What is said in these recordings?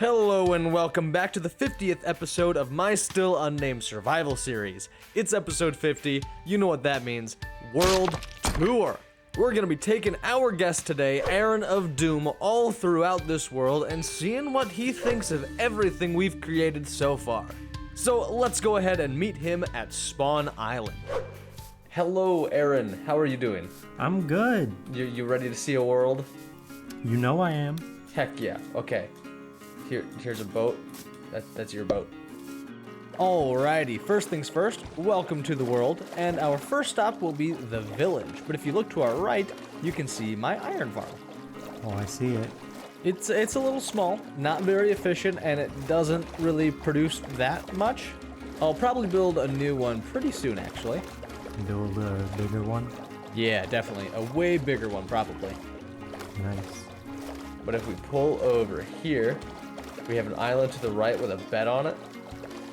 Hello and welcome back to the 50th episode of my still unnamed survival series. It's episode 50, you know what that means, World Tour. We're gonna be taking our guest today, Arronofdoom, all throughout this world and seeing what he thinks of everything we've created so far. So let's go ahead and meet him at Spawn Island. Hello Arron, how are you doing? I'm good. You ready to see a world? You know I am. Heck yeah, okay. Here's a boat. That's your boat. Alrighty, first things first, welcome to the world, and our first stop will be the village. But if you look to our right, you can see my iron farm. Oh, I see it. It's a little small, not very efficient, and it doesn't really produce that much. I'll probably build a new one pretty soon, actually. Build a bigger one? Yeah, definitely. A way bigger one, probably. Nice. But if we pull over here, we have an island to the right with a bed on it.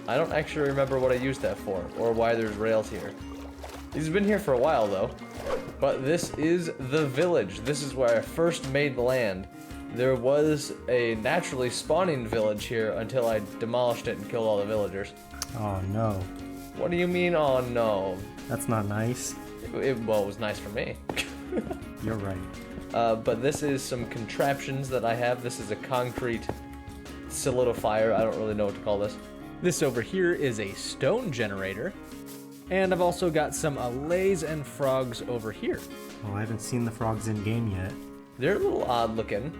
I don't actually remember what I used that for, or why there's rails here. These have been here for a while, though. But this is the village. This is where I first made the land. There was a naturally spawning village here until I demolished it and killed all the villagers. Oh, no. What do you mean, oh no? That's not nice. Well, it was nice for me. You're right. But this is some contraptions that I have. This is a concrete solidifier. I don't really know what to call this. This over here is a stone generator. And I've also got some alays and frogs over here. Oh, I haven't seen the frogs in game yet. They're a little odd looking.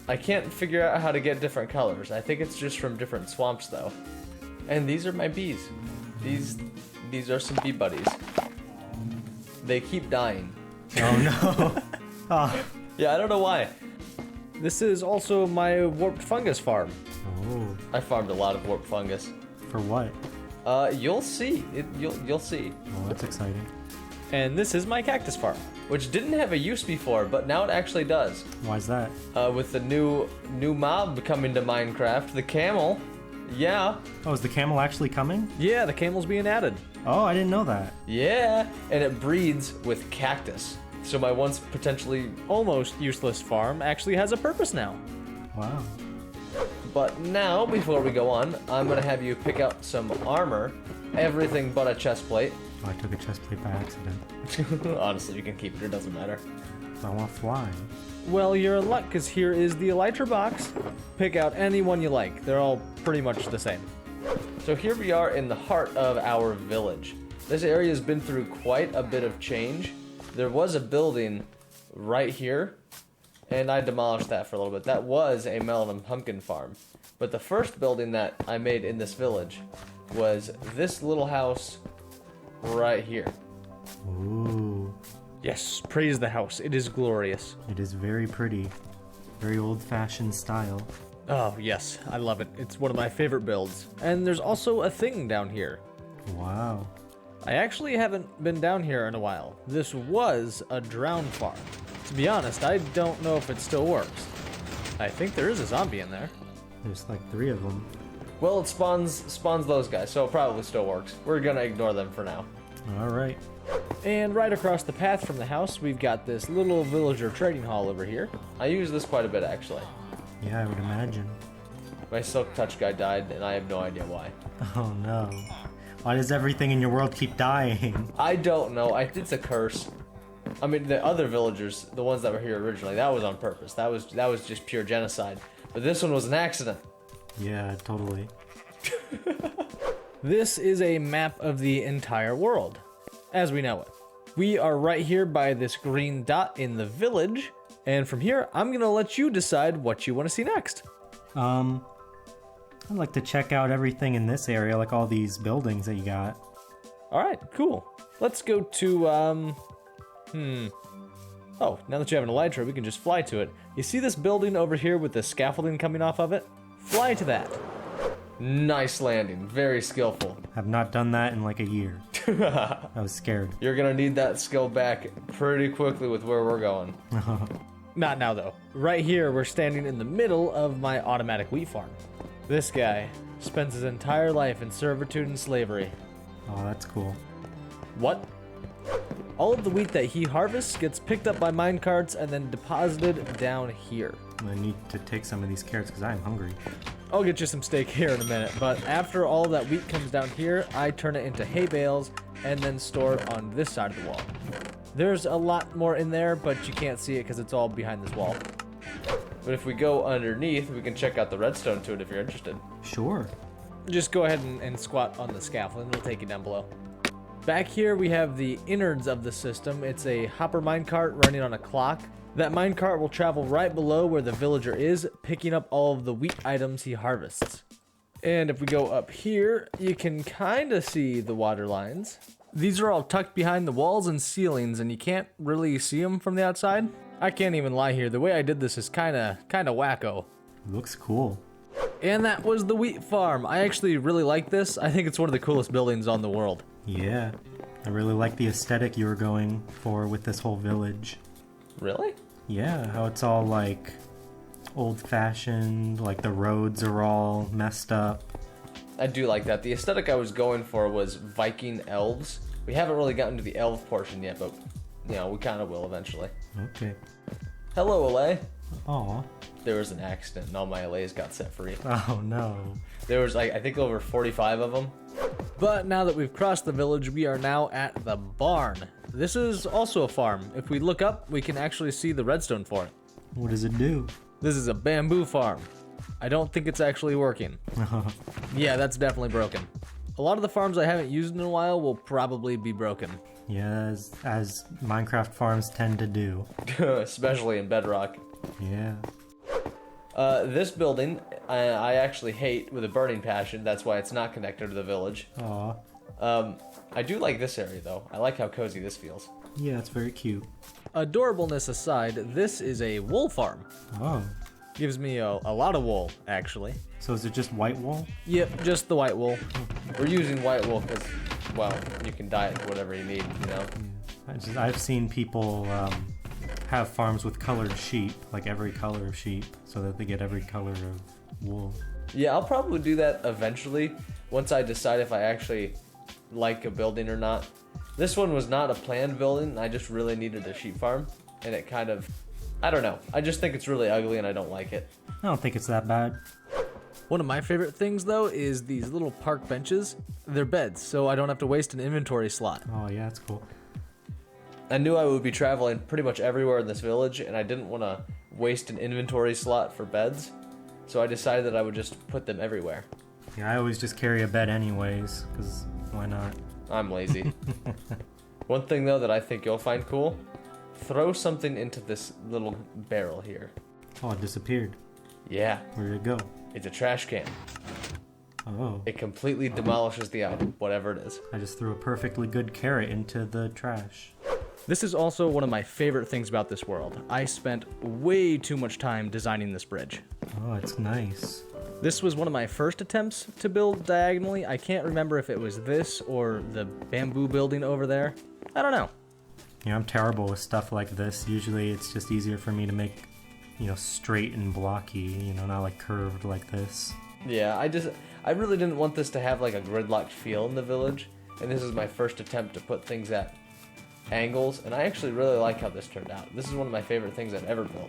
I can't figure out how to get different colors. I think it's just from different swamps though. And these are my bees. These are some bee buddies. They keep dying. Oh no. Oh. Yeah, I don't know why. This is also my warped fungus farm. Oh. I farmed a lot of warped fungus. For what? You'll see. You'll see. Oh, that's exciting. And this is my cactus farm, which didn't have a use before, but now it actually does. Why's that? With the new mob coming to Minecraft, the camel. Yeah. Oh, is the camel actually coming? Yeah, the camel's being added. Oh, I didn't know that. Yeah, and it breeds with cactus. So my once potentially almost useless farm actually has a purpose now. Wow. But now, before we go on, I'm gonna have you pick out some armor, everything but a chest plate. Oh, I took a chest plate by accident. Honestly, you can keep it, it doesn't matter. I want to fly. Well, you're in luck, because here is the elytra box. Pick out any one you like. They're all pretty much the same. So here we are in the heart of our village. This area has been through quite a bit of change. There was a building right here, and I demolished that for a little bit. That was a melon and pumpkin farm. But the first building that I made in this village was this little house right here. Ooh. Yes, praise the house. It is glorious. It is very pretty. Very old-fashioned style. Oh, yes. I love it. It's one of my favorite builds. And there's also a thing down here. Wow. I actually haven't been down here in a while. This was a drown farm. To be honest, I don't know if it still works. I think there is a zombie in there. There's like 3 of them. Well, it spawns those guys, so it probably still works. We're gonna ignore them for now. All right. And right across the path from the house, we've got this little villager trading hall over here. I use this quite a bit, actually. Yeah, I would imagine. My silk touch guy died, and I have no idea why. Oh no. Why does everything in your world keep dying? I don't know. It's a curse. I mean, the other villagers, the ones that were here originally, that was on purpose. That was just pure genocide. But this one was an accident. Yeah, totally. This is a map of the entire world, as we know it. We are right here by this green dot in the village, and from here, I'm gonna let you decide what you want to see next. I'd like to check out everything in this area, like all these buildings that you got. All right, cool. Let's go to, Oh, now that you have an elytra, we can just fly to it. You see this building over here with the scaffolding coming off of it? Fly to that. Nice landing, very skillful. I've not done that in like a year. I was scared. You're gonna need that skill back pretty quickly with where we're going. Not now though. Right here, we're standing in the middle of my automatic wheat farm. This guy spends his entire life in servitude and slavery. Oh, that's cool. What? All of the wheat that he harvests gets picked up by minecarts and then deposited down here. I need to take some of these carrots because I'm hungry. I'll get you some steak here in a minute, but after all that wheat comes down here, I turn it into hay bales and then store it on this side of the wall. There's a lot more in there, but you can't see it because it's all behind this wall. But if we go underneath, we can check out the redstone to it if you're interested. Sure. Just go ahead and squat on the scaffold and it'll take you down below. Back here we have the innards of the system. It's a hopper minecart running on a clock. That minecart will travel right below where the villager is, picking up all of the wheat items he harvests. And if we go up here, you can kind of see the water lines. These are all tucked behind the walls and ceilings, and you can't really see them from the outside. I can't even lie here. The way I did this is kind of wacko. Looks cool. And that was the wheat farm. I actually really like this. I think it's one of the coolest buildings on the world. Yeah. I really like the aesthetic you were going for with this whole village. Really? Yeah, how it's all like old-fashioned, like the roads are all messed up. I do like that. The aesthetic I was going for was Viking elves. We haven't really gotten to the elf portion yet, but you know, we kind of will eventually. Okay. Hello, Alay. Aw. There was an accident and all my Alays got set free. Oh no. There was like, I think over 45 of them. But now that we've crossed the village, we are now at the barn. This is also a farm. If we look up, we can actually see the redstone for it. What does it do? This is a bamboo farm. I don't think it's actually working. Yeah, that's definitely broken. A lot of the farms I haven't used in a while will probably be broken. Yeah, as Minecraft farms tend to do. Especially in Bedrock. Yeah. This building, I actually hate with a burning passion. That's why it's not connected to the village. Aw. I do like this area, though. I like how cozy this feels. Yeah, it's very cute. Adorableness aside, this is a wool farm. Oh. Gives me a lot of wool, actually. So is it just white wool? Yep, just the white wool. We're using white wool because, well, you can dye it to whatever you need, you know? I've seen people have farms with colored sheep, like every color of sheep, so that they get every color of wool. Yeah, I'll probably do that eventually, once I decide if I actually like a building or not. This one was not a planned building, I just really needed a sheep farm, and it kind of, I don't know, I just think it's really ugly and I don't like it. I don't think it's that bad. One of my favorite things, though, is these little park benches. They're beds, so I don't have to waste an inventory slot. Oh yeah, that's cool. I knew I would be traveling pretty much everywhere in this village, and I didn't want to waste an inventory slot for beds, so I decided that I would just put them everywhere. Yeah, I always just carry a bed anyways, because why not? I'm lazy. One thing, though, that I think you'll find cool, throw something into this little barrel here. Oh, it disappeared. Yeah, Where did it go? it's a trash can. Oh. It completely demolishes the item, whatever it is. I just threw a perfectly good carrot into the trash. This is also one of my favorite things about this world. I spent way too much time designing this bridge. Oh, it's nice. This was one of my first attempts to build diagonally. I can't remember if it was this or the bamboo building over there. I don't know. Yeah, I'm terrible with stuff like this. Usually it's just easier for me to make, straight and blocky, not like curved like this. Yeah, I really didn't want this to have like a gridlocked feel in the village, and this is my first attempt to put things at angles, and I actually really like how this turned out. This is one of my favorite things I've ever built.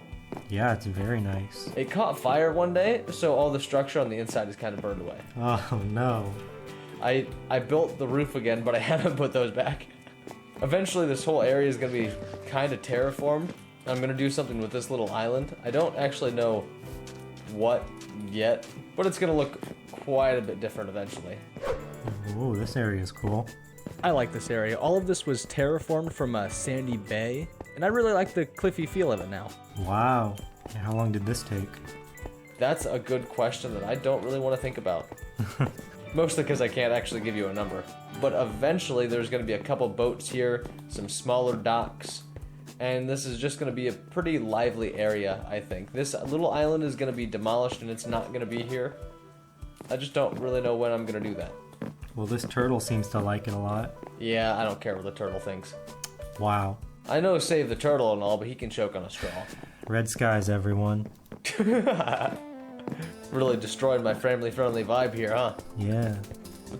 Yeah, it's very nice. It caught fire one day, so all the structure on the inside is kind of burned away. Oh no. I built the roof again, but I haven't put those back. Eventually this whole area is going to be kind of terraformed. I'm going to do something with this little island. I don't actually know what yet, but it's going to look quite a bit different eventually. Ooh, this area is cool. I like this area. All of this was terraformed from a sandy bay, and I really like the cliffy feel of it now. Wow. How long did this take? That's a good question that I don't really want to think about. Mostly because I can't actually give you a number. But eventually there's going to be a couple boats here, some smaller docks, and this is just going to be a pretty lively area, I think. This little island is going to be demolished and it's not going to be here. I just don't really know when I'm going to do that. Well, this turtle seems to like it a lot. Yeah, I don't care what the turtle thinks. Wow. I know save the turtle and all, but he can choke on a straw. Red skies, everyone. Really destroyed my family-friendly vibe here, huh? Yeah.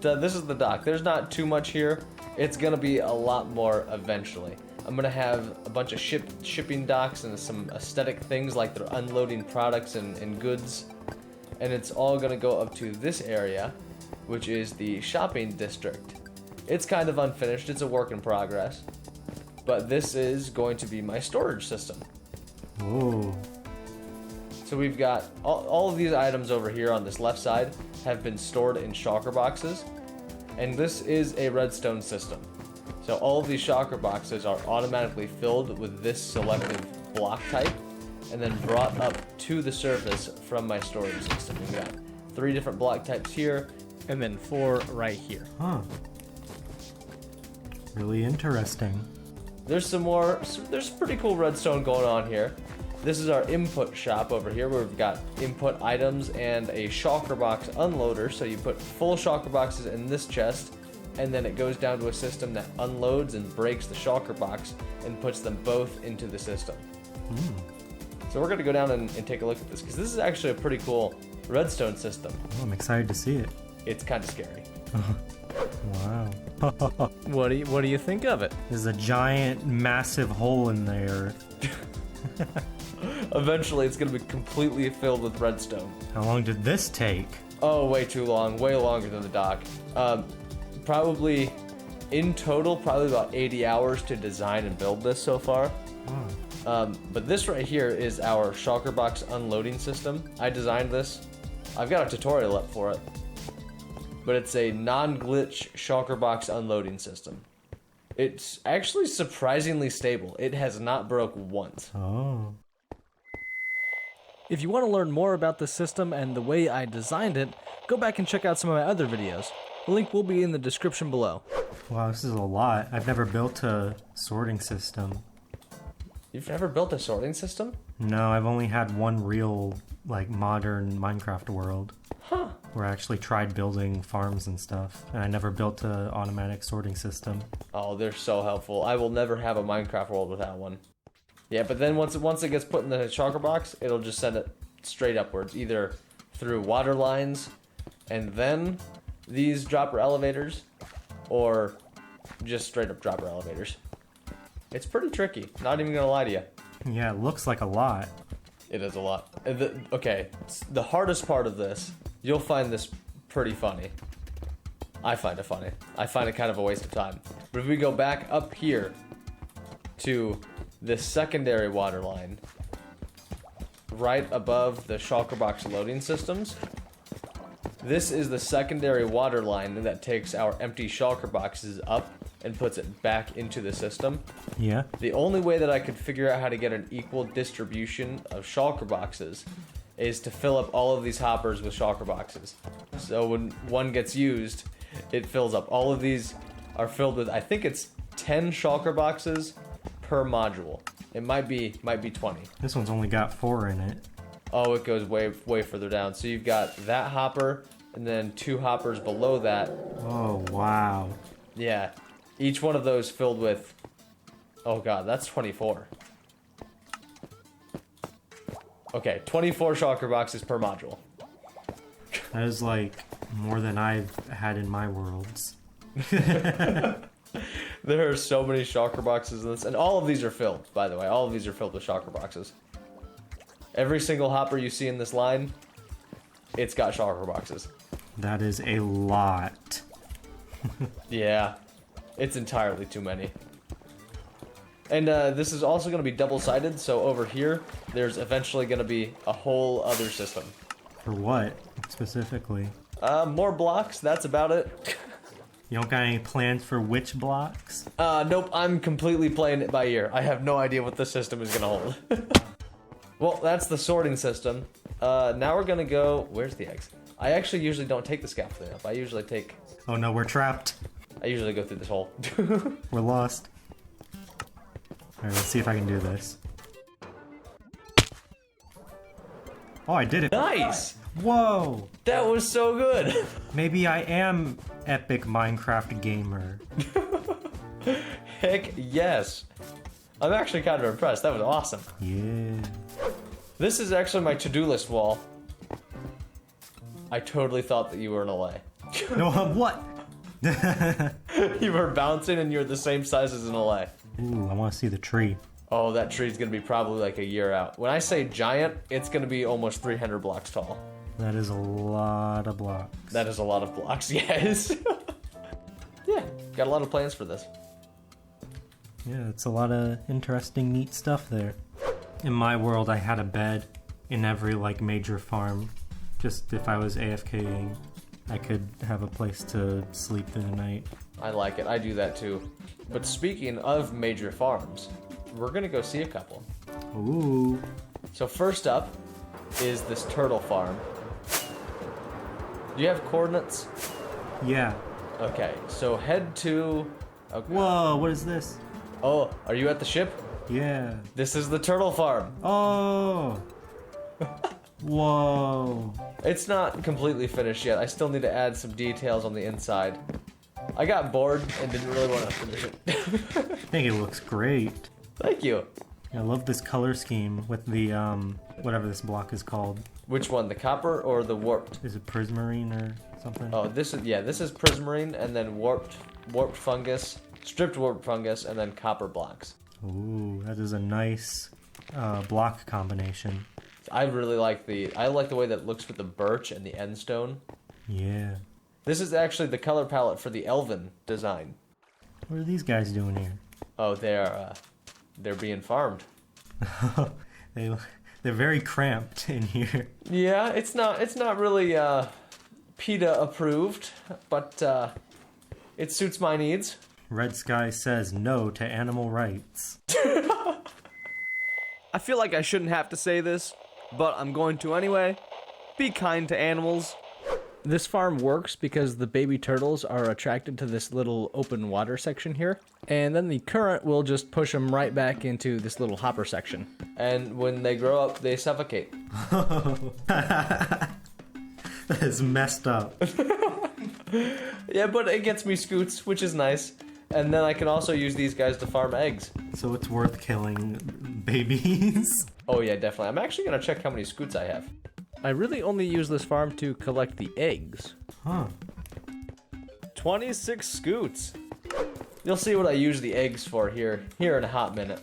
But this is the dock. There's not too much here. It's gonna be a lot more eventually. I'm gonna have a bunch of shipping docks and some aesthetic things like they're unloading products and goods. And it's all gonna go up to this area, which is the shopping district. It's kind of unfinished, it's a work in progress. But this is going to be my storage system. Whoa. So we've got all of these items over here on this left side have been stored in shulker boxes. And this is a redstone system. So all of these shulker boxes are automatically filled with this selective block type and then brought up to the surface from my storage system. We've got 3 different block types here and then 4 right here. Huh. Really interesting. There's there's pretty cool redstone going on here. This is our input shop over here where we've got input items and a shulker box unloader. So you put full shulker boxes in this chest and then it goes down to a system that unloads and breaks the shulker box and puts them both into the system. So we're gonna go down and take a look at this because this is actually a pretty cool redstone system. Oh, I'm excited to see it. It's kind of scary. Wow. What do you think of it? There's a giant, massive hole in there. Eventually, it's gonna be completely filled with redstone. How long did this take? Oh, way too long. Way longer than the dock. Probably, in total, probably about 80 hours to design and build this so far. But this right here is our shulker box unloading system. I designed this. I've got a tutorial up for it. But it's a non-glitch shulker box unloading system. It's actually surprisingly stable. It has not broke once. Oh. If you want to learn more about the system and the way I designed it, go back and check out some of my other videos. The link will be in the description below. Wow, this is a lot. I've never built a sorting system. You've never built a sorting system? No, I've only had one real, like, modern Minecraft world. Huh. Where I actually tried building farms and stuff, and I never built an automatic sorting system. Oh, they're so helpful. I will never have a Minecraft world without one. Yeah, but then once it gets put in the shulker box, it'll just send it straight upwards, either through water lines, and then these dropper elevators, or just straight up dropper elevators. It's pretty tricky, not even gonna lie to you. Yeah, it looks like a lot. It is a lot. Okay, the hardest part of this, you'll find this pretty funny. I find it funny. I find it kind of a waste of time. But if we go back up here to this secondary water line, right above the shulker box loading systems, this is the secondary water line that takes our empty shulker boxes up and puts it back into the system. Yeah. The only way that I could figure out how to get an equal distribution of shulker boxes is to fill up all of these hoppers with shulker boxes. So when one gets used, it fills up. All of these are filled with, I think it's 10 shulker boxes per module. It might be 20. This one's only got 4 in it. Oh, it goes way further down. So you've got that hopper and then 2 hoppers below that. Oh, wow. Yeah. Each one of those filled with, oh god, that's 24. Okay, 24 shulker boxes per module. That is like more than I've had in my worlds. There are so many shulker boxes in this, and all of these are filled, by the way. All of these are filled with shulker boxes. Every single hopper you see in this line, it's got shulker boxes. That is a lot. Yeah, it's entirely too many. And this is also going to be double-sided, so over here, there's eventually going to be a whole other system. For what, specifically? More blocks, that's about it. You don't got any plans for which blocks? Nope, I'm completely playing it by ear. I have no idea what the system is going to hold. Well, that's the sorting system. Now we're going to go... Where's the eggs? I actually usually don't take the scaffolding up. I usually Oh no, we're trapped. I usually go through this hole. We're lost. Alright, let's see if I can do this. Oh, I did it. Nice! Whoa! That was so good! Maybe I am epic Minecraft gamer. Heck yes! I'm actually kind of impressed. That was awesome. Yeah. This is actually my to-do list wall. I totally thought that you were in Alay. No, what? You were bouncing and you were the same size as an Alay. Ooh, I want to see the tree. Oh, that tree's gonna be probably like a year out. When I say giant, it's gonna be almost 300 blocks tall. That is a lot of blocks. That is a lot of blocks, yes. Yeah, got a lot of plans for this. Yeah, it's a lot of interesting, neat stuff there. In my world, I had a bed in every, like, major farm. Just if I was AFKing, I could have a place to sleep through the night. I like it, I do that too. But speaking of major farms, we're gonna go see a couple. Ooh. So first up is this turtle farm. Do you have coordinates? Yeah. Okay, so head to... Okay. Whoa, what is this? Oh, are you at the ship? Yeah. This is the turtle farm. Oh. Whoa. It's not completely finished yet. I still need to add some details on the inside. I got bored and didn't really want to finish it. I think it looks great. Thank you. I love this color scheme with the, whatever this block is called. Which one, the copper or the warped? Is it prismarine or something? Oh, this is prismarine, and then warped fungus, stripped warped fungus, and then copper blocks. Ooh, that is a nice block combination. I really like the way that it looks with the birch and the endstone. Yeah. This is actually the color palette for the elven design. What are these guys doing here? Oh, they're being farmed. They're very cramped in here. Yeah, it's not really PETA approved, but it suits my needs. Red Sky says no to animal rights. I feel like I shouldn't have to say this, but I'm going to anyway. Be kind to animals. This farm works because the baby turtles are attracted to this little open water section here, and then the current will just push them right back into this little hopper section. And when they grow up, they suffocate. That is messed up. Yeah, but it gets me scoots, which is nice. And then I can also use these guys to farm eggs. So it's worth killing babies? Oh yeah, definitely. I'm actually gonna check how many scoots I have. I really only use this farm to collect the eggs. Huh. 26 scoots. You'll see what I use the eggs for here in a hot minute.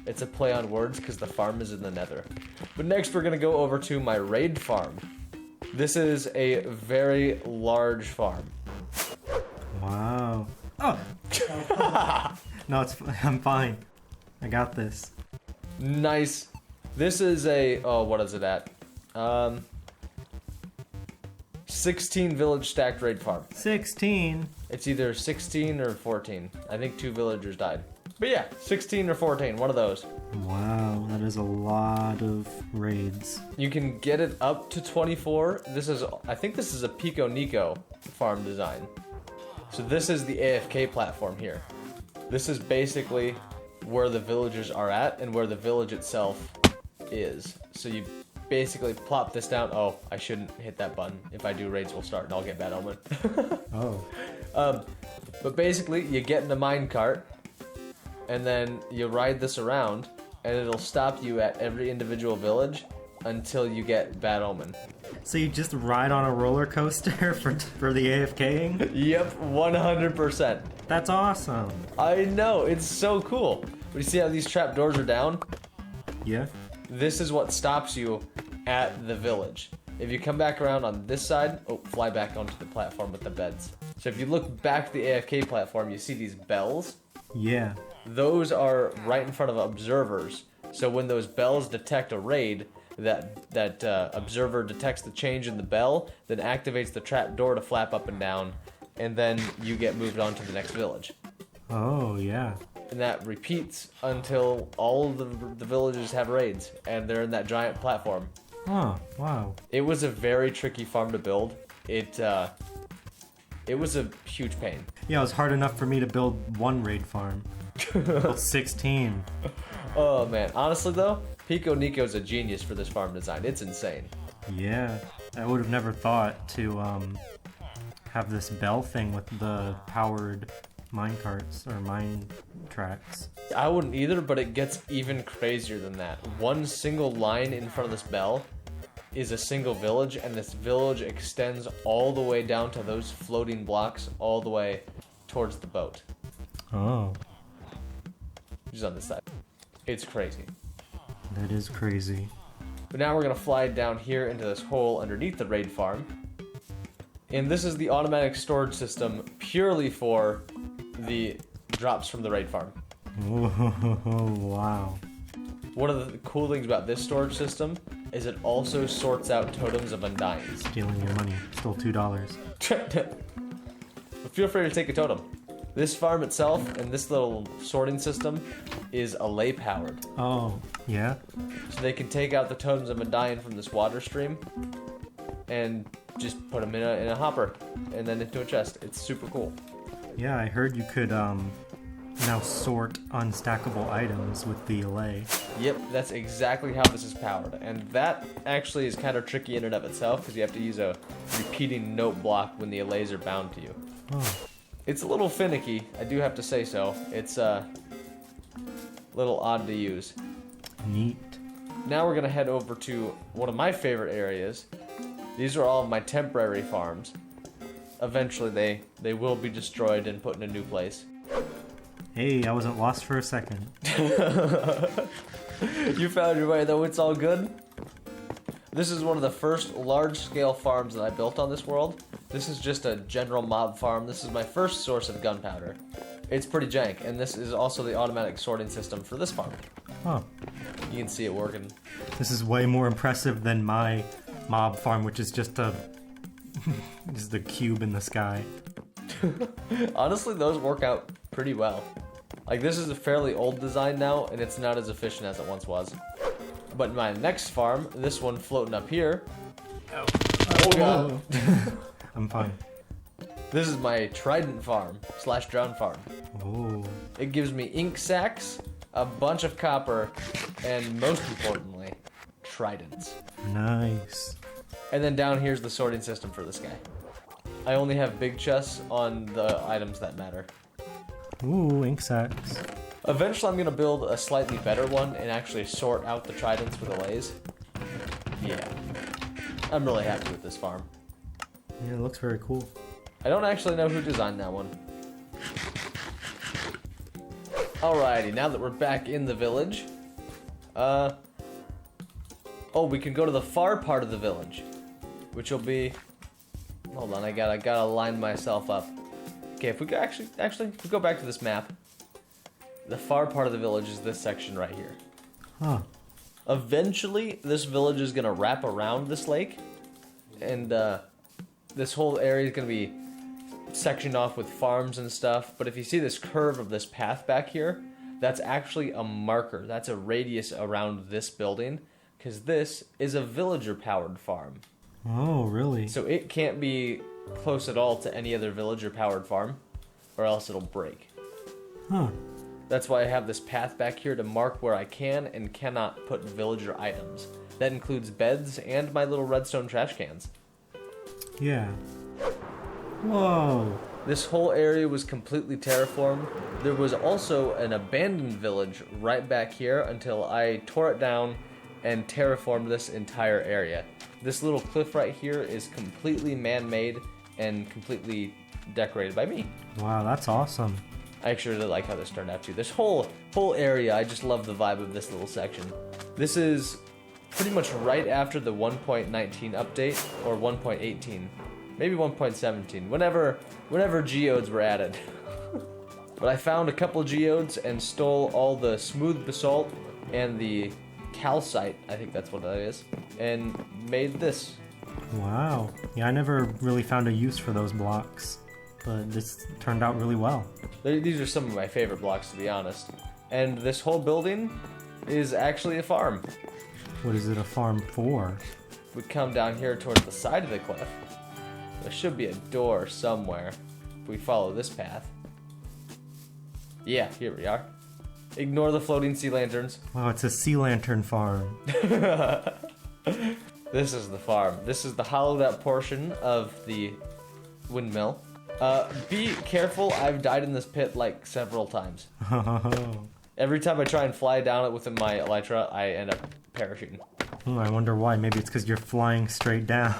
It's a play on words because the farm is in the nether. But next we're gonna go over to my raid farm. This is a very large farm. Wow. Oh! No, I'm fine. I got this. Nice. This is a, oh, what is it at? 16 village stacked raid farm. 16? It's either 16 or 14. I think 2 villagers died. But yeah, 16 or 14, one of those. Wow, that is a lot of raids. You can get it up to 24. I think this is a Pico Nico farm design. So this is the AFK platform here. This is basically where the villagers are at and where the village itself is. So you basically plop this down. Oh, I shouldn't hit that button. If I do, raids will start and I'll get bad omen. Oh. But basically, you get in a minecart, and then you ride this around, and it'll stop you at every individual village until you get bad omen. So you just ride on a roller coaster for the AFKing? Yep, 100%. That's awesome. I know, it's so cool. But you see how these trap doors are down? Yeah. This is what stops you at the village. If you come back around on this side, oh, fly back onto the platform with the beds. So if you look back at the AFK platform, you see these bells. Yeah. Those are right in front of observers. So when those bells detect a raid, that observer detects the change in the bell, then activates the trap door to flap up and down, and then you get moved on to the next village. Oh, yeah. And that repeats until all of the villages have raids, and they're in that giant platform. Oh, wow. It was a very tricky farm to build. It was a huge pain. Yeah, it was hard enough for me to build one raid farm. Built 16. Oh man, honestly though, Pico Nico's a genius for this farm design. It's insane. Yeah, I would have never thought to have this bell thing with the powered minecarts or mine tracks. I wouldn't either, but it gets even crazier than that. One single line in front of this bell is a single village, and this village extends all the way down to those floating blocks all the way towards the boat. Oh. which is on this side. It's crazy. That is crazy. But now we're gonna fly down here into this hole underneath the raid farm. And this is the automatic storage system purely for the drops from the raid farm. Whoa, wow. One of the cool things about this storage system is it also sorts out totems of undying. Stealing your money. Stole $2. But feel free to take a totem. This farm itself and this little sorting system is Alay powered. Oh, yeah? So they can take out the totems of undying from this water stream and just put them in a hopper and then into a chest. It's super cool. Yeah, I heard you could now sort unstackable items with the Alay. Yep, that's exactly how this is powered. And that actually is kind of tricky in and of itself because you have to use a repeating note block when the Alays are bound to you. Oh. It's a little finicky, I do have to say so. It's a little odd to use. Neat. Now we're gonna head over to one of my favorite areas. These are all of my temporary farms. Eventually they will be destroyed and put in a new place. Hey, I wasn't lost for a second. You found your way though, it's all good. This is one of the first large-scale farms that I built on this world. This is just a general mob farm. This is my first source of gunpowder. It's pretty jank, and this is also the automatic sorting system for this farm. Huh. You can see it working. This is way more impressive than my mob farm, which is just a cube in the sky. Honestly, those work out pretty well. Like, this is a fairly old design now, and it's not as efficient as it once was. But my next farm, this one floating up here. Oh god. I'm fine. This is my Trident farm / drown farm. Oh. It gives me ink sacks, a bunch of copper, and most importantly, tridents. Nice. And then down here's the sorting system for this guy. I only have big chests on the items that matter. Ooh, ink sacks. Eventually I'm going to build a slightly better one and actually sort out the tridents with Alays. Yeah. I'm really happy with this farm. Yeah, it looks very cool. I don't actually know who designed that one. Alrighty, now that we're back in the village, oh, we can go to the far part of the village, which will be, hold on, I gotta line myself up. Okay, if we go, actually, if we go back to this map, the far part of the village is this section right here. Huh. Eventually, this village is gonna wrap around this lake, and this whole area is gonna be sectioned off with farms and stuff. But if you see this curve of this path back here, that's actually a marker. That's a radius around this building, because this is a villager-powered farm. Oh, really? So it can't be close at all to any other villager-powered farm, or else it'll break. Huh. That's why I have this path back here to mark where I can and cannot put villager items. That includes beds and my little redstone trash cans. Yeah. Whoa. This whole area was completely terraformed. There was also an abandoned village right back here until I tore it down and terraformed this entire area. This little cliff right here is completely man-made and completely decorated by me. Wow, that's awesome. I actually really like how this turned out too. This whole area, I just love the vibe of this little section. This is pretty much right after the 1.19 update, or 1.18, maybe 1.17, whenever geodes were added. But I found a couple geodes and stole all the smooth basalt and the calcite, I think that's what that is, and made this. Wow. Yeah, I never really found a use for those blocks, but this turned out really well. These are some of my favorite blocks, to be honest. And this whole building is actually a farm. What is it a farm for? We come down here towards the side of the cliff. There should be a door somewhere if we follow this path. Yeah, here we are. Ignore the floating sea lanterns. Wow, it's a sea lantern farm. This is the farm. This is the hollowed out portion of the windmill. Be careful, I've died in this pit like several times. Every time I try and fly down it with my elytra, I end up perishing. I wonder why. Maybe it's because you're flying straight down.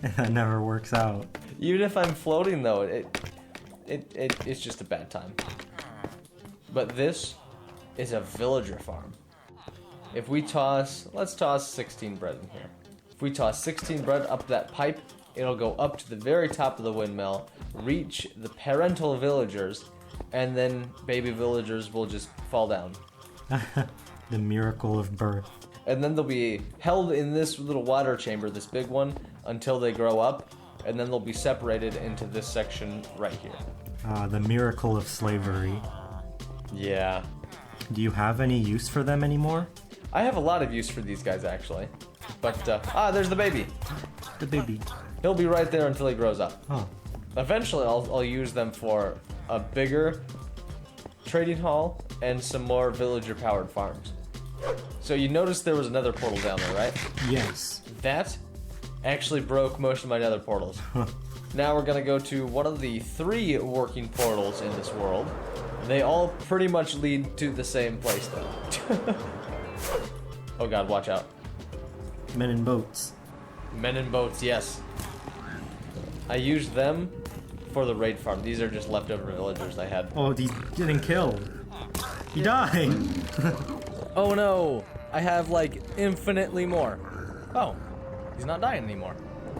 And that never works out. Even if I'm floating though, it's just a bad time. But this is a villager farm. If we toss, let's toss 16 bread in here. If we toss 16 bread up that pipe, it'll go up to the very top of the windmill, reach the parental villagers, and then baby villagers will just fall down. The miracle of birth. And then they'll be held in this little water chamber, this big one, until they grow up, and then they'll be separated into this section right here. The miracle of slavery. Yeah. Do you have any use for them anymore? I have a lot of use for these guys, actually. But, there's the baby. The baby. He'll be right there until he grows up. Oh. Eventually, I'll use them for a bigger trading hall and some more villager-powered farms. So you noticed there was another portal down there, right? Yes. That actually broke most of my nether portals. Now we're gonna go to one of the 3 working portals in this world. They all pretty much lead to the same place, though. Oh god, watch out. Men in boats. Men in boats, yes. I used them for the raid farm. These are just leftover villagers I had. Oh, he's getting killed. He died. Oh no! I have like infinitely more. Oh, he's not dying anymore.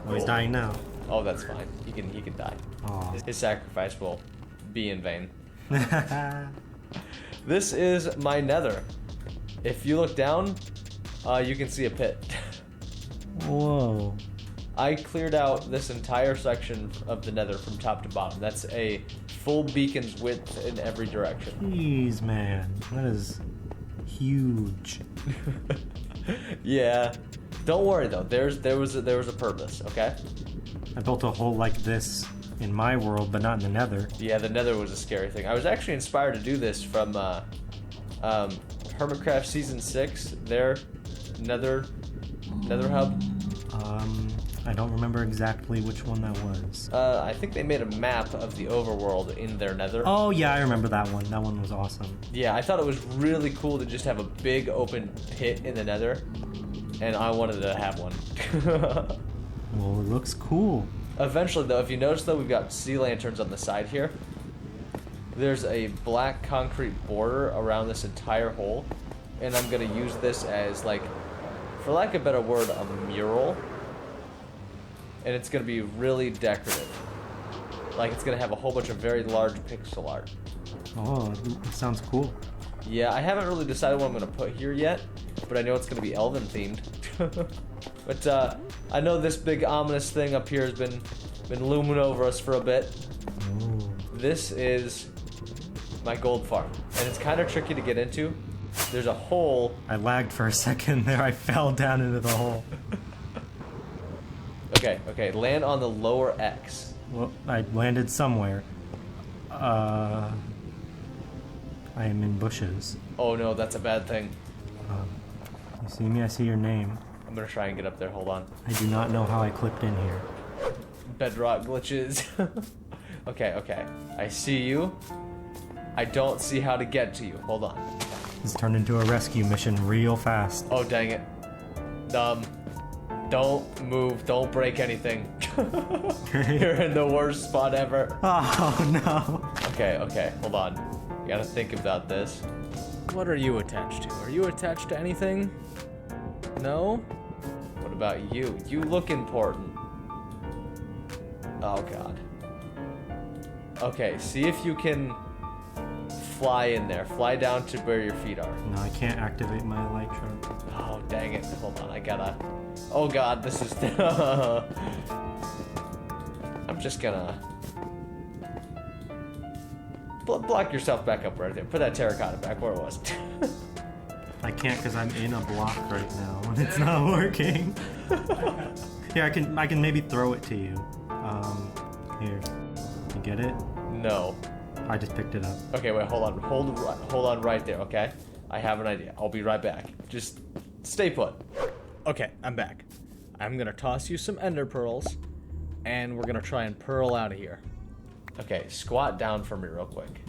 Oh, he's dying now. Oh, that's fine. He can die. Oh. His sacrifice will be in vain. This is my nether. If you look down, you can see a pit. Whoa. I cleared out this entire section of the nether from top to bottom. That's a full beacon's width in every direction. Jeez, man. That is huge. Yeah. Don't worry though. There was a purpose, okay? I built a hole like this in my world, but not in the nether. Yeah, the nether was a scary thing. I was actually inspired to do this from Hermitcraft Season 6, their nether hub. I don't remember exactly which one that was. I think they made a map of the overworld in their nether. Oh yeah, I remember that one. That one was awesome. Yeah, I thought it was really cool to just have a big open pit in the nether, and I wanted to have one. Well, it looks cool. Eventually though, if you notice though, we've got sea lanterns on the side here. There's a black concrete border around this entire hole, and I'm gonna use this as, like, for lack of a better word, a mural. And it's gonna be really decorative. Like, it's gonna have a whole bunch of very large pixel art. Oh, it sounds cool. Yeah, I haven't really decided what I'm gonna put here yet, but I know it's gonna be elven themed. But I know this big ominous thing up here has been looming over us for a bit. Ooh. This is my gold farm, and it's kind of tricky to get into. There's a hole. I lagged for a second there. I fell down into the hole. Okay, land on the lower X. Well, I landed somewhere. I am in bushes. Oh no, that's a bad thing. You see me? I see your name. I'm gonna try and get up there, hold on. I do not know how I clipped in here. Bedrock glitches. Okay, I see you. I don't see how to get to you, hold on. This turned into a rescue mission real fast. Oh dang it. Don't move, don't break anything. You're in the worst spot ever. Oh no. Okay, hold on. You gotta think about this. What are you attached to? Are you attached to anything? No? What about you? You look important. Oh god. Okay, see if you can fly in there. Fly down to where your feet are. No, I can't activate my elytra. Oh, dang it. Hold on, I gotta... Oh god, this is... I'm just gonna... Block yourself back up right there. Put that terracotta back where it was. I can't because I'm in a block right now and it's not working. Here, I can maybe throw it to you. Here. You get it? No. I just picked it up. Okay, wait, hold on. Hold on right there, okay? I have an idea. I'll be right back. Just stay put. Okay, I'm back. I'm gonna toss you some ender pearls, and we're gonna try and pearl out of here. Okay, squat down for me real quick.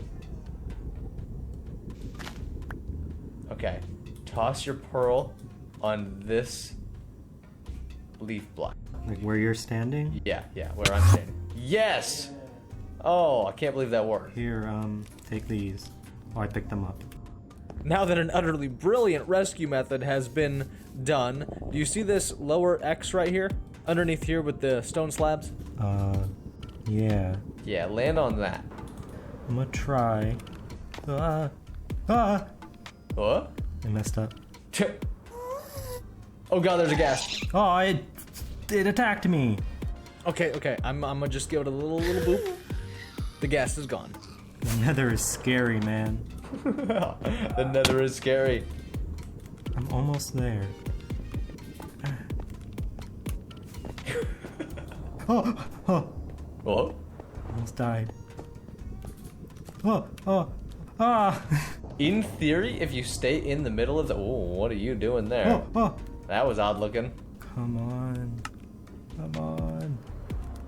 Okay, toss your pearl on this leaf block. Like where you're standing? Yeah, where I'm standing. Yes! Oh, I can't believe that worked. Here, take these. Oh, I picked them up. Now that an utterly brilliant rescue method has been done, do you see this lower X right here? Underneath here with the stone slabs? Yeah. Yeah, land on that. I'm gonna try. What? I messed up. Oh god, there's a ghast. Oh, it attacked me. Okay, I'm gonna just give it a little boop. The ghast is gone. The Nether is scary, man. The Nether is scary. I'm almost there. Oh. What? Almost died. Ah. In theory, if you stay in the middle of the... Oh, what are you doing there? That was odd looking. Come on.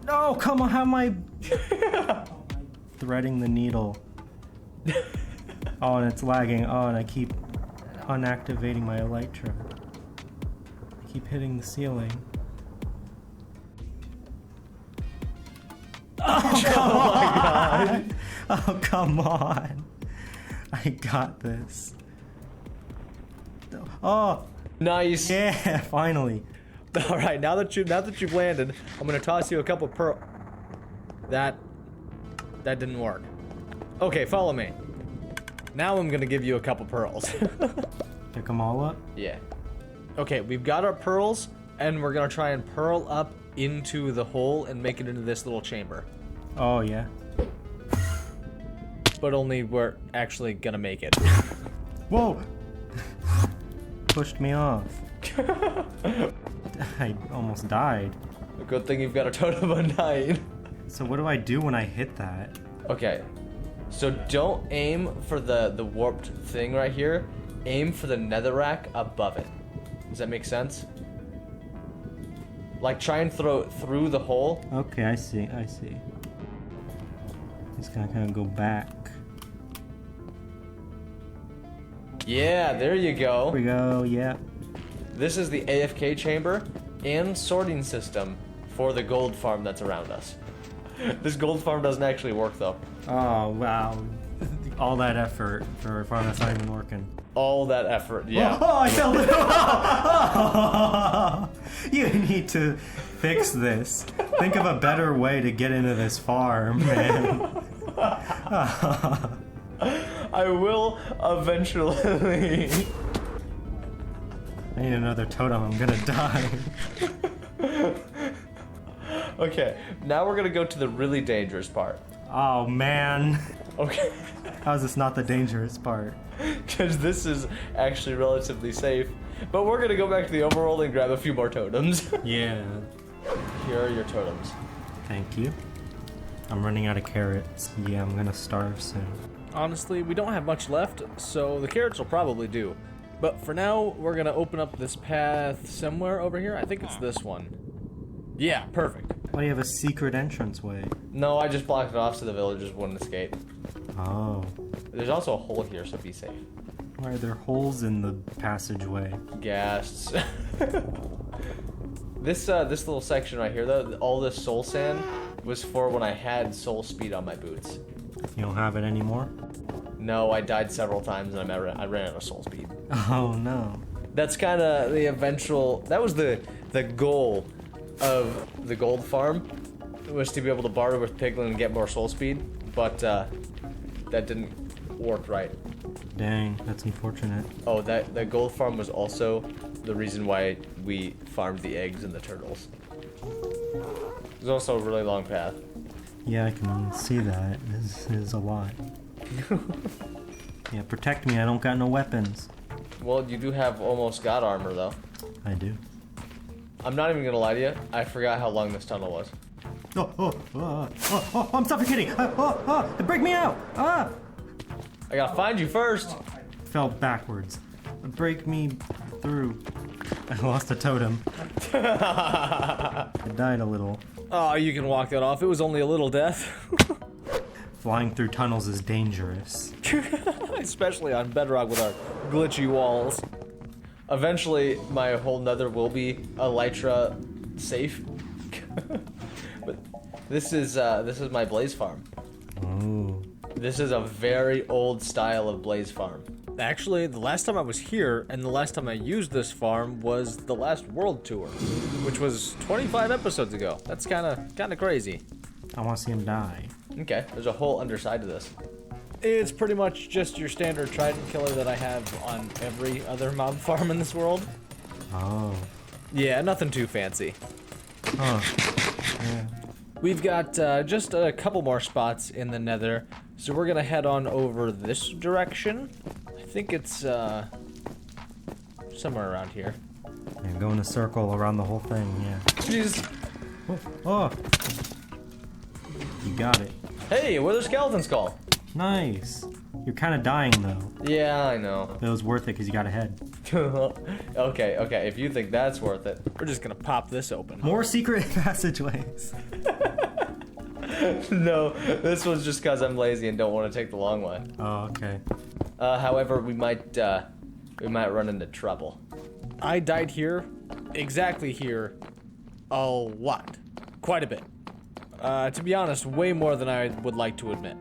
No, come on, how am I... threading the needle. Oh, and it's lagging. Oh, and I keep unactivating my elytra. I keep hitting the ceiling. Oh, come on! Oh, come on. I got this. Oh! Nice. Yeah, finally. All right, now that you've landed, I'm gonna toss you a couple pearl. That didn't work. Okay, follow me. Now I'm gonna give you a couple pearls. Pick them all up? Yeah. Okay, we've got our pearls, and we're gonna try and pearl up into the hole and make it into this little chamber. Oh, yeah. But only we're actually gonna make it. Whoa! Pushed me off. I almost died. A good thing you've got a totem of 9. So what do I do when I hit that? Okay, so don't aim for the warped thing right here. Aim for the netherrack above it. Does that make sense? Like, try and throw it through the hole. Okay, I see. Just gotta kind of go back. Yeah, there you go. Here we go, yeah. This is the AFK chamber and sorting system for the gold farm that's around us. This gold farm doesn't actually work though. Oh, wow. All that effort for a farm that's not even working. All that effort, yeah. Oh, I fell down. You need to fix this. Think of a better way to get into this farm, man. I will eventually. I need another totem, I'm gonna die. Okay, now we're gonna go to the really dangerous part. Oh, man. Okay. How is this not the dangerous part? Because this is actually relatively safe. But we're gonna go back to the overworld and grab a few more totems. Yeah. Here are your totems. Thank you. I'm running out of carrots. Yeah, I'm gonna starve soon. Honestly, we don't have much left, so the carrots will probably do. But for now, we're gonna open up this path somewhere over here. I think it's this one. Yeah, perfect. Why do you have a secret entranceway? No, I just blocked it off so the villagers wouldn't escape. Oh. There's also a hole here, so be safe. Why are there holes in the passageway? Ghasts. This little section right here, though, all this soul sand was for when I had soul speed on my boots. You don't have it anymore? No, I died several times and I ran out of soul speed. Oh no. That's kind of the eventual. That was the goal of the gold farm, was to be able to barter with Piglin and get more soul speed, but that didn't work right. Dang, that's unfortunate. Oh, that gold farm was also the reason why we farmed the eggs and the turtles. There's also a really long path. Yeah, I can see that. This is a lot. Yeah, protect me, I don't got no weapons. Well, you do have almost god armor, though. I do. I'm not even gonna lie to you, I forgot how long this tunnel was. Oh, I'm suffocating! Break me out! Ah! I gotta find you first! I fell backwards. Break me through. I lost a totem. I died a little. Oh, you can walk that off. It was only a little death. Flying through tunnels is dangerous. Especially on bedrock with our glitchy walls. Eventually, my whole nether will be elytra safe. But this is my blaze farm. Oh. This is a very old style of blaze farm. Actually, the last time I was here and the last time I used this farm was the last world tour, which was 25 episodes ago. That's kind of crazy. I want to see him die. Okay, there's a whole underside to this. It's pretty much just your standard Trident killer that I have on every other mob farm in this world. Oh. Yeah, nothing too fancy. Huh. Yeah. We've got just a couple more spots in the Nether, so we're gonna head on over this direction. I think it's somewhere around here. Yeah, go in a circle around the whole thing, yeah. Jeez. Oh. You got it. Hey, where's the skeleton skull? Nice. You're kind of dying, though. Yeah, I know. But it was worth it because you got ahead. Okay, if you think that's worth it, we're just gonna pop this open. More secret passageways. No, this was just because I'm lazy and don't want to take the long way. Oh, okay. However, we might run into trouble. I died here, exactly here, a lot. Quite a bit. To be honest, way more than I would like to admit.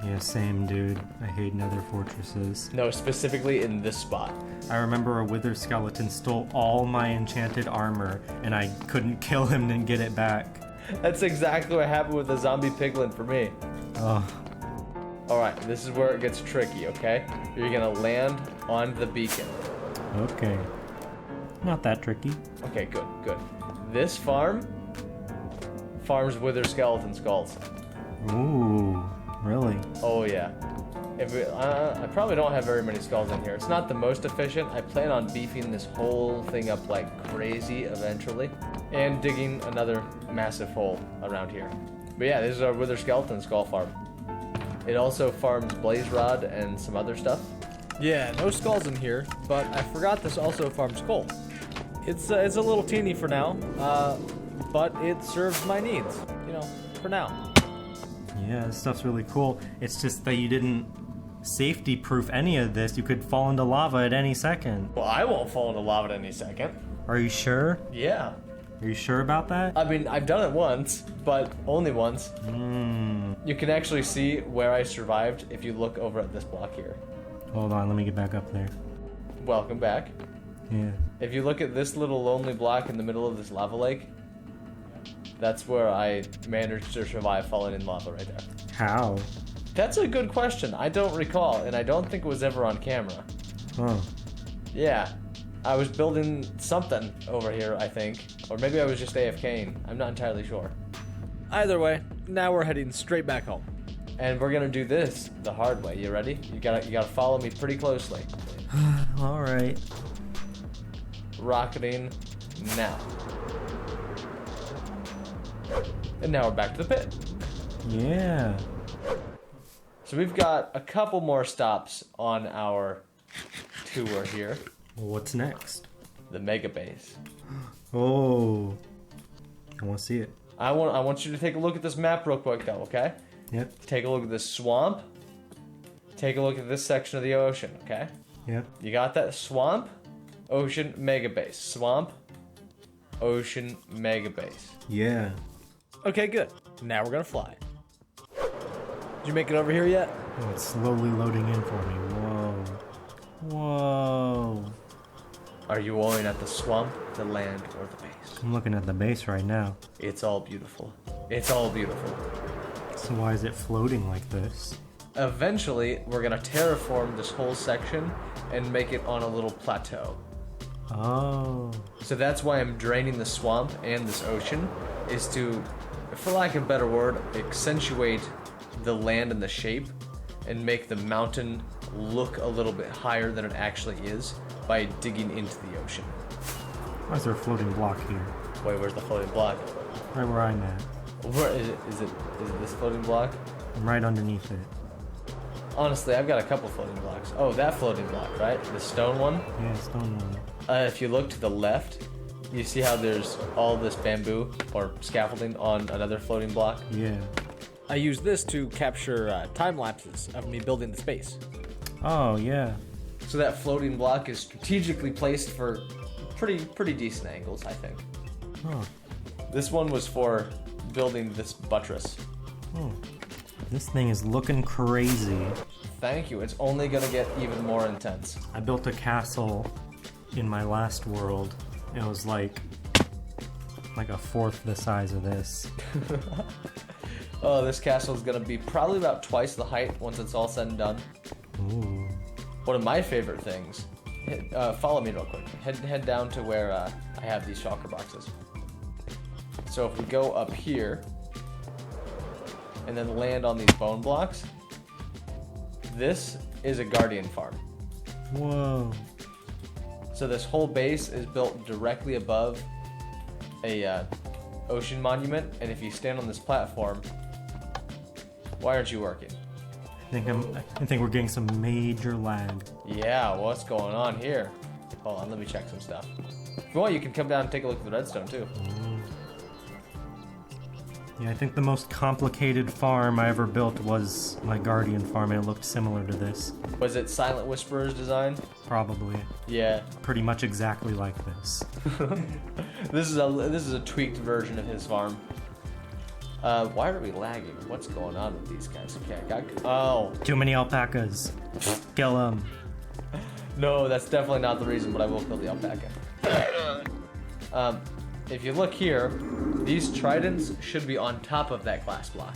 Yeah, same, dude. I hate nether fortresses. No, specifically in this spot. I remember a wither skeleton stole all my enchanted armor, and I couldn't kill him and get it back. That's exactly what happened with the zombie piglin for me. Oh. Alright, this is where it gets tricky, okay? You're gonna land on the beacon. Okay. Not that tricky. Okay, good. This farms wither skeleton skulls. Ooh, really? Oh yeah. I probably don't have very many skulls in here. It's not the most efficient. I plan on beefing this whole thing up like crazy eventually. And digging another massive hole around here. But yeah, this is our wither skeleton skull farm. It also farms blaze rod and some other stuff. Yeah, no skulls in here, but I forgot this also farms coal. It's a little teeny for now, but it serves my needs, you know, for now. Yeah, this stuff's really cool. It's just that you didn't safety-proof any of this. You could fall into lava at any second. Well, I won't fall into lava at any second. Are you sure? Yeah. Are you sure about that? I mean, I've done it once, but only once. Hmm. You can actually see where I survived if you look over at this block here. Hold on, let me get back up there. Welcome back. Yeah. If you look at this little lonely block in the middle of this lava lake, that's where I managed to survive falling in lava right there. How? That's a good question. I don't recall, and I don't think it was ever on camera. Huh. Yeah. I was building something over here, I think. Or maybe I was just AFKing. I'm not entirely sure. Either way, now we're heading straight back home. And we're gonna do this the hard way. You ready? You gotta follow me pretty closely. Alright. Rocketing now. And now we're back to the pit. Yeah. So we've got a couple more stops on our tour here. Well, what's next? The mega base. Oh. I want to see it. I want you to take a look at this map real quick though, okay? Yep. Take a look at this swamp. Take a look at this section of the ocean, okay? Yep. You got that? Swamp, ocean, mega base. Swamp, ocean, mega base. Yeah. Okay, good. Now we're gonna fly. Did you make it over here yet? Oh, it's slowly loading in for me. Whoa. Whoa. Are you aiming at the swamp, the land, or the base? I'm looking at the base right now. It's all beautiful. It's all beautiful. So why is it floating like this? Eventually, we're gonna terraform this whole section and make it on a little plateau. Oh. So that's why I'm draining the swamp and this ocean, is to, for lack of a better word, accentuate the land and the shape and make the mountain look a little bit higher than it actually is by digging into the ocean. Why is there a floating block here? Wait, where's the floating block? Right where I'm at. Where is it? Is it this floating block? I'm right underneath it. Honestly, I've got a couple floating blocks. Oh, that floating block, right? The stone one? Yeah, stone one. If you look to the left, you see how there's all this bamboo or scaffolding on another floating block? Yeah. I use this to capture time lapses of me building the space. Oh, yeah. So that floating block is strategically placed for pretty decent angles, I think. Huh. This one was for building this buttress. Oh. This thing is looking crazy. Thank you. It's only gonna get even more intense. I built a castle in my last world. It was like a fourth the size of this. Oh, this castle is gonna be probably about twice the height once it's all said and done. Ooh. One of my favorite things. Follow me real quick. Head down to where I have these shulker boxes. So if we go up here and then land on these bone blocks, this is a guardian farm. Whoa. So this whole base is built directly above a ocean monument, and if you stand on this platform, why aren't you working? I think we're getting some major lag. Yeah, what's going on here? Hold on, let me check some stuff. If you want, you can come down and take a look at the redstone too. Yeah, I think the most complicated farm I ever built was my guardian farm, and it looked similar to this. Was it Silent Whisperer's design? Probably. Yeah. Pretty much exactly like this. This is a tweaked version of his farm. Why are we lagging? What's going on with these guys? Okay, oh. Too many alpacas. Kill them. No, that's definitely not the reason, but I will kill the alpaca. If you look here, these tridents should be on top of that glass block.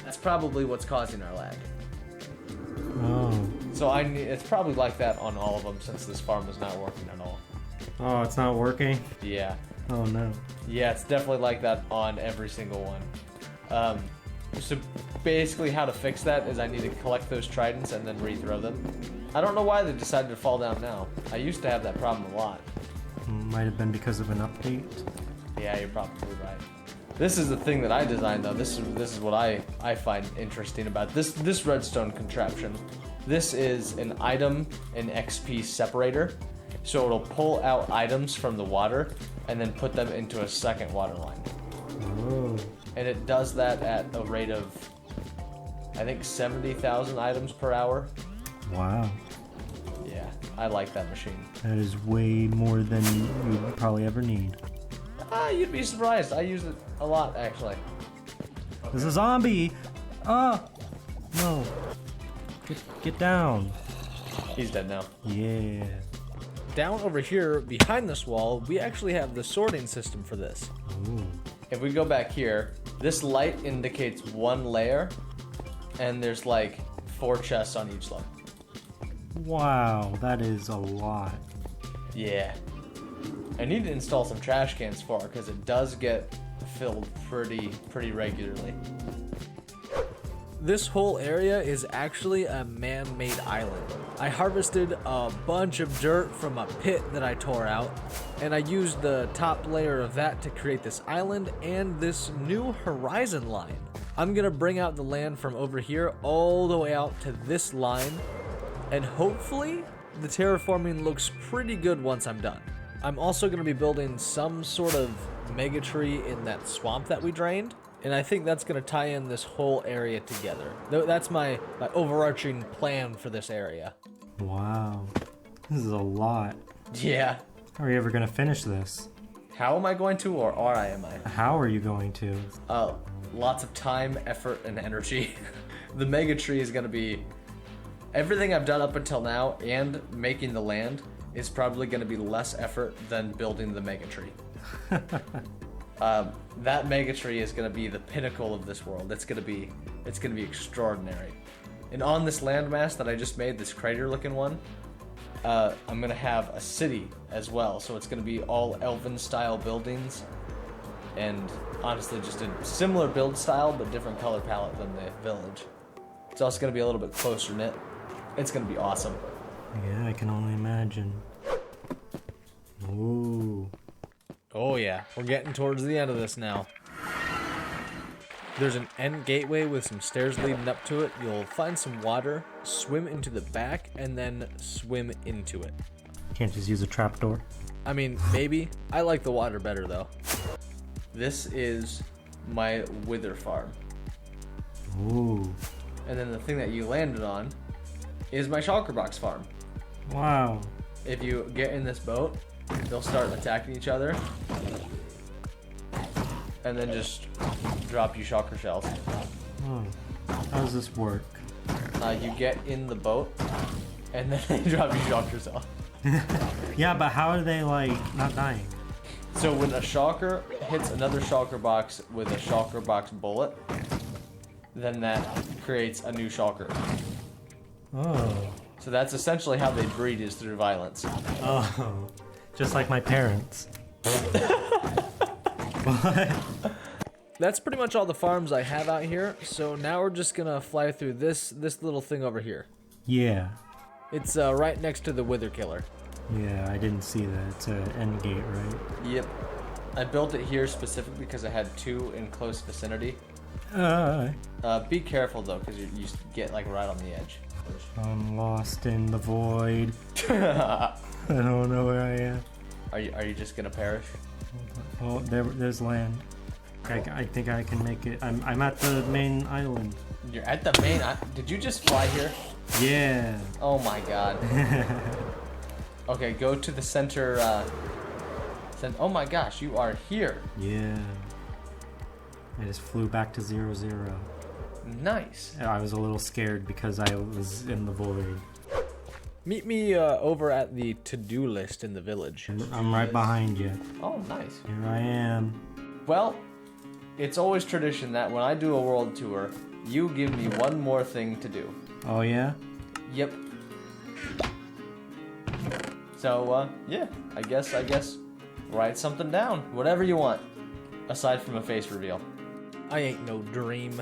That's probably what's causing our lag. Oh. So it's probably like that on all of them since this farm is not working at all. Oh, it's not working? Yeah. Oh no. Yeah, it's definitely like that on every single one. So basically how to fix that is I need to collect those tridents and then rethrow them. I don't know why they decided to fall down now. I used to have that problem a lot. Might have been because of an update. Yeah, you're probably right. This is the thing that I designed though. This is what I find interesting about this redstone contraption. This is an item and XP separator. So it'll pull out items from the water and then put them into a second water line. Oh. And it does that at a rate of, I think, 70,000 items per hour. Wow. Yeah, I like that machine. That is way more than you'd probably ever need. You'd be surprised. I use it a lot, actually. There's a zombie! Ah! No. Get down. He's dead now. Yeah. Down over here, behind this wall, we actually have the sorting system for this. Ooh. If we go back here, this light indicates one layer, and there's like 4 chests on each level. Wow, that is a lot. Yeah. I need to install some trash cans for it, because it does get filled pretty regularly. This whole area is actually a man-made island. I harvested a bunch of dirt from a pit that I tore out, and I used the top layer of that to create this island and this new horizon line. I'm gonna bring out the land from over here all the way out to this line, and hopefully the terraforming looks pretty good once I'm done. I'm also gonna be building some sort of mega tree in that swamp that we drained, and I think that's going to tie in this whole area together. That's my overarching plan for this area. Wow. This is a lot. Yeah. How are you ever going to finish this? How am I going to, or am I? How are you going to? Lots of time, effort, and energy. The mega tree is going to be... Everything I've done up until now and making the land is probably going to be less effort than building the mega tree. That mega tree is going to be the pinnacle of this world. It's going to be extraordinary. And on this landmass that I just made, this crater-looking one, I'm going to have a city as well. So it's going to be all elven-style buildings, and honestly, just a similar build style but different color palette than the village. It's also going to be a little bit closer knit. It's going to be awesome. Yeah, I can only imagine. Ooh. Oh yeah, we're getting towards the end of this now. There's an end gateway with some stairs leading up to it. You'll find some water, swim into the back, and then swim into it. Can't just use a trapdoor? I mean, maybe. I like the water better though. This is my wither farm. Ooh. And then the thing that you landed on is my Shulkerbox farm. Wow. If you get in this boat, they'll start attacking each other, and then just drop you shulker shells. Oh. How does this work? you get in the boat, and then they drop your shulkers off. Yeah, but how are they, like, not dying? So when a shulker hits another shulker box with a shulker box bullet, then that creates a new shulker. Oh. So that's essentially how they breed, is through violence. Oh. Just like my parents. What? That's pretty much all the farms I have out here, so now we're just gonna fly through this little thing over here. Yeah. It's right next to the Wither Killer. Yeah, I didn't see that. It's an end gate, right? Yep. I built it here specifically because I had 2 in close vicinity. Be careful though, because you get like right on the edge. I'm lost in the void. I don't know where I am. Are you just gonna perish? Oh, there's land. I think I can make it. I'm at the main island. You're at the main. Did you just fly here? Yeah. Oh my god. Okay, go to the center. Oh my gosh, you are here. Yeah. I just flew back to 0-0. Nice. I was a little scared because I was in the void. Meet me over at the to-do list in the village. I'm right behind you. Oh, nice. Here I am. Well, it's always tradition that when I do a world tour, you give me one more thing to do. Oh, yeah? Yep. So, yeah, I guess, write something down. Whatever you want. Aside from a face reveal. I ain't no dream.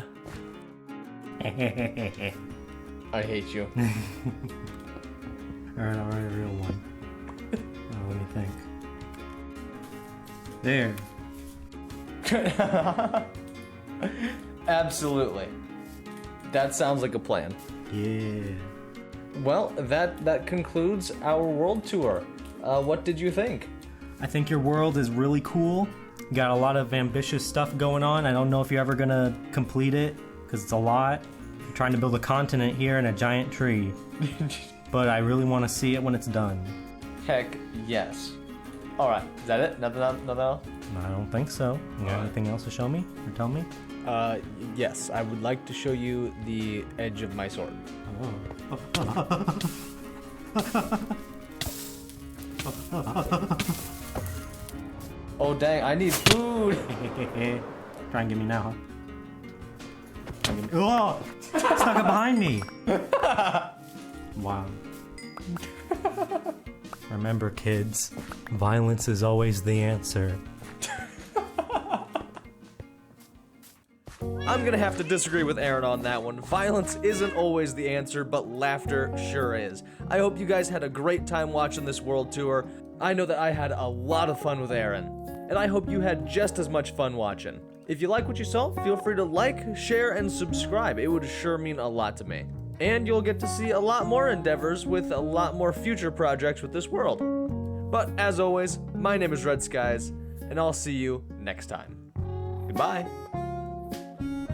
I hate you. Alright, I'll write a real one. Let me think. There. Absolutely. That sounds like a plan. Yeah. Well, that concludes our world tour. What did you think? I think your world is really cool. You got a lot of ambitious stuff going on. I don't know if you're ever gonna complete it, because it's a lot. I'm trying to build a continent here and a giant tree. But I really want to see it when it's done. Heck yes. Alright, is that it? Nothing else? I don't think so. You got anything else to show me or tell me? Yes. I would like to show you the edge of my sword. Oh dang, I need food! Try and get me now, huh? Oh! Stuck it behind me! Wow. Remember, kids, violence is always the answer. I'm gonna have to disagree with Arron on that one. Violence isn't always the answer, but laughter sure is. I hope you guys had a great time watching this world tour. I know that I had a lot of fun with Arron, and I hope you had just as much fun watching. If you like what you saw, feel free to like, share, and subscribe. It would sure mean a lot to me. And you'll get to see a lot more endeavors with a lot more future projects with this world. But as always, my name is Red Skies, and I'll see you next time. Goodbye.